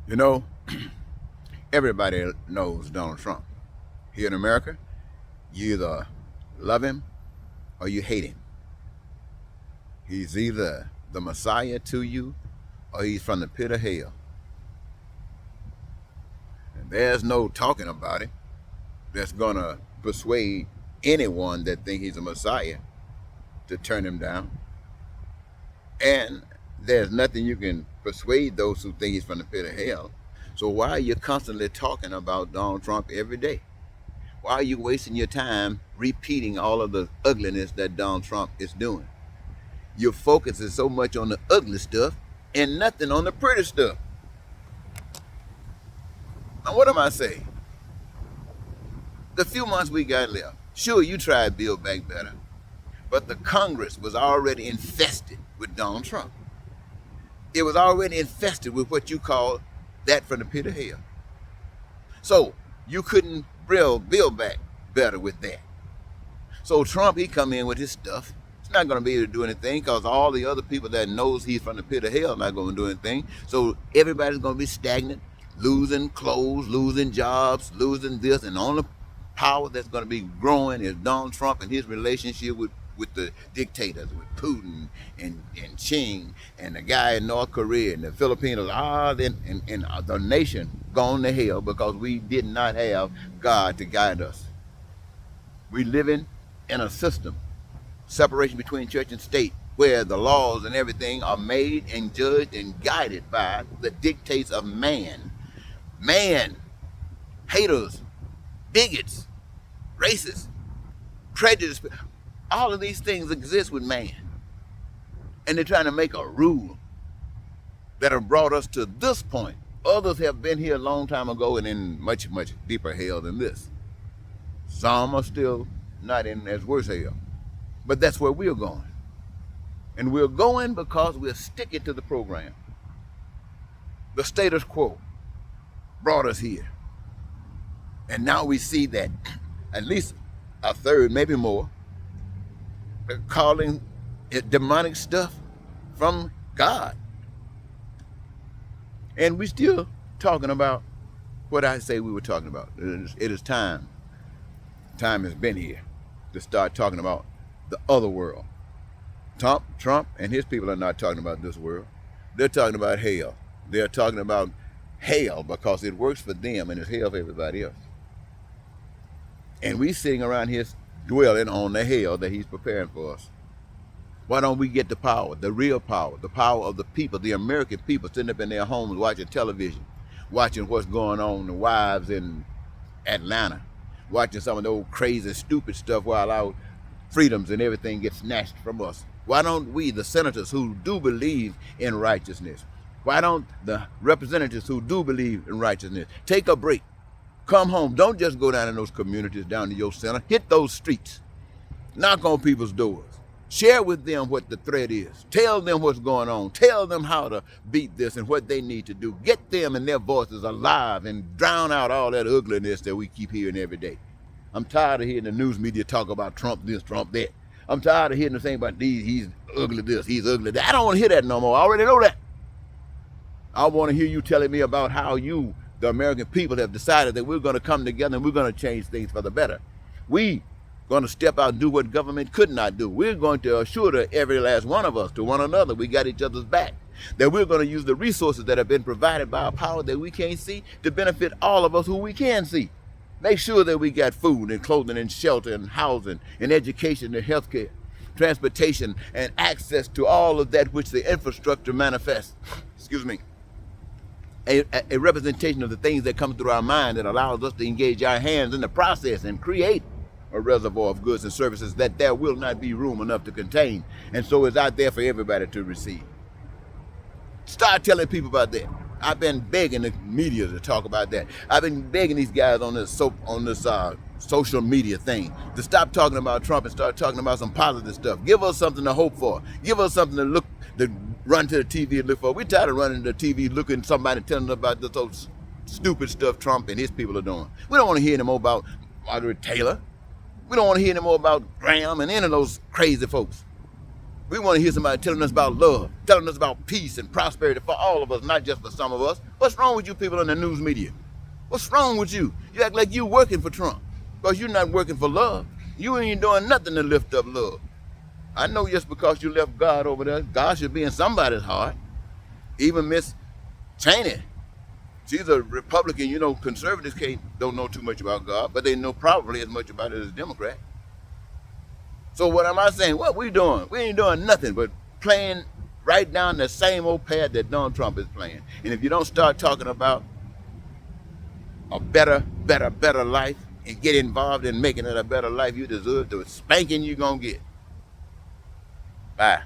You know, everybody knows Donald Trump. Here in America, you either love him or you hate him. He's either the Messiah to you or he's from the pit of hell. And there's no talking about it that's going to persuade anyone that think he's a Messiah to turn him down. And there's nothing you can persuade those who think he's from the pit of hell. So why are you constantly talking about Donald Trump every day? Why are you wasting your time repeating all of the ugliness that Donald Trump is doing? Your focus is so much on the ugly stuff and nothing on the pretty stuff. Now, what am I saying? The few months we got left, sure, you tried to build back better, but the Congress was already infested with Donald Trump. It was already infested with what you call that from the pit of hell. So you couldn't build back better with that. So Trump, he come in with his stuff. He's not going to be able to do anything because all the other people that knows he's from the pit of hell are not going to do anything. So everybody's going to be stagnant, losing clothes, losing jobs, losing this, and the only power that's going to be growing is Donald Trump and his relationship with the dictators, with Putin and Ching and the guy in North Korea and the Filipinos, and the nation gone to hell because we did not have God to guide us. We living in a system, separation between church and state, where the laws and everything are made and judged and guided by the dictates of man. Man, haters, bigots, racists, prejudice, all of these things exist with man. And they're trying to make a rule that have brought us to this point. Others have been here a long time ago and in much, much deeper hell than this. Some are still not in as worse hell. But that's where we're going. And we're going because we're sticking to the program. The status quo brought us here. And now we see that at least a third, maybe more, are calling it demonic stuff from God. And we still talking about what I say we were talking about. It is time. Time has been here to start talking about the other world. Trump and his people are not talking about this world. They're talking about hell. They're talking about hell because it works for them and it's hell for everybody else. And we sitting around here dwelling on the hell that he's preparing for us. Why don't we get the power, the real power, the power of the people, the American people sitting up in their homes watching television, watching what's going on, the wives in Atlanta, watching some of the old crazy, stupid stuff while our freedoms and everything gets snatched from us. Why don't we, the senators who do believe in righteousness, why don't the representatives who do believe in righteousness take a break? Come home. Don't just go down in those communities, down to your center. Hit those streets. Knock on people's doors. Share with them what the threat is. Tell them what's going on. Tell them how to beat this and what they need to do. Get them and their voices alive and drown out all that ugliness that we keep hearing every day. I'm tired of hearing the news media talk about Trump this, Trump that. I'm tired of hearing them saying about these, he's ugly this, he's ugly that. I don't want to hear that no more. I already know that. I want to hear you telling me about how you, the American people, have decided that we're going to come together and we're going to change things for the better. We going to step out and do what government could not do. We're going to assure to every last one of us, to one another, we got each other's back. That we're going to use the resources that have been provided by a power that we can't see to benefit all of us who we can see. Make sure that we got food and clothing and shelter and housing and education and healthcare, transportation and access to all of that which the infrastructure manifests. Excuse me. A representation of the things that come through our mind that allows us to engage our hands in the process and create a reservoir of goods and services that there will not be room enough to contain. And so it's out there for everybody to receive. Start telling people about that. I've been begging the media to talk about that. I've been begging these guys on this social media thing to stop talking about Trump and start talking about some positive stuff. Give us something to hope for. Give us something to run to the TV and look for. We're tired of running to the TV looking at somebody telling us about this old stupid stuff Trump and his people are doing. We don't want to hear anymore about Margaret Taylor. We don't want to hear anymore about Graham and any of those crazy folks. We want to hear somebody telling us about love, telling us about peace and prosperity for all of us, not just for some of us. What's wrong with you people in the news media? What's wrong with you? You act like you working for Trump because you're not working for love. You ain't doing nothing to lift up love. I know just because you left God over there, God should be in somebody's heart. Even Miss Cheney, she's a Republican. You know, conservatives don't know too much about God, but they know probably as much about it as Democrats. So what am I saying? What we doing? We ain't doing nothing but playing right down the same old path that Donald Trump is playing. And if you don't start talking about a better life and get involved in making it a better life, you deserve the spanking you're going to get. Bye.